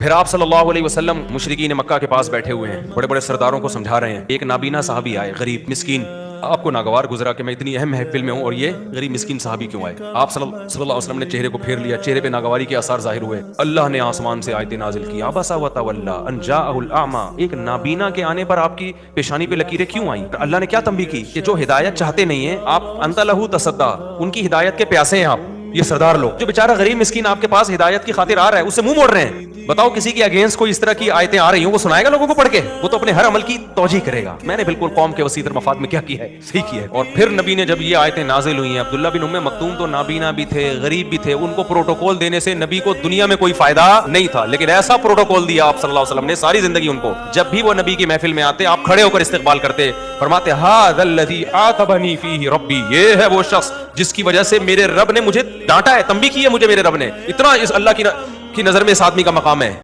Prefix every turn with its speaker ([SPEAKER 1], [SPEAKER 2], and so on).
[SPEAKER 1] फिर आप सल्लल्लाहु अलैहि वसल्लम मुशरिकीन मक्का के पास बैठे हुए हैं, बड़े बड़े सरदारों को समझा रहे हैं। एक नाबीना साहबी आए, गरीब मिस्कीन। आपको नागवार गुजरा कि मैं इतनी अहम महफिल में हूँ और ये गरीब मिस्कीन साहबी क्यों आए। आप सल्लल्लाहु अलैहि वसल्लम ने चेहरे को फेर लिया, चेहरे पे नागवारी के आसार जाहिर हुए। अल्लाह ने आसमान से आयतें नाजिल की, अबसा व तवल्ला अन जाअहुल आमा। एक नाबीना के आने पर आपकी पेशानी पे लकीरें क्यों आई। अल्लाह ने क्या तंबीह की कि जो हिदायत चाहते नहीं है आप अंत लहू तसद्दा, उनकी हिदायत के प्यासे हैं आप। ये सरदार लोग, जो बेचारा गरीब मिस्कीन आपके पास हिदायत की खातिर आ रहा है, उससे मुंह मोड़ रहे हैं। बताओ किसी के अगेंस्ट कोई इस तरह की आयतें आ रही हो, वो सुनाएगा लोगों को पढ़ के? वो तो अपने हर अमल की तौजीह करेगा। मैंने बिल्कुल कौम के वसीतर मफाद में क्या किया है, सही किया है। और फिर नबी ने जब ये आयतें नाजिल हुई हैं, अब्दुल्ला बिन उम्मे मक्तूम तो नाबीना भी थे, गरीब भी थे, उनको प्रोटोकॉल देने से नबी को दुनिया में कोई फायदा नहीं था, लेकिन ऐसा प्रोटोकॉल दिया आप सल्लल्लाहु अलैहि वसल्लम ने, सारी जिंदगी उनको जब भी वो नबी की महफिल में आते आप खड़े होकर इस्तकबाल करते, फरमाते हाज़ल्लज़ी आतबनी फीही रब्बी, ये है वो शख्स जिसकी वजह से मेरे रब ने मुझे डांटा है, तंबीह की है मुझे मेरे रब ने। इतना इस अल्लाह की नजर में इस आदमी का मकाम है।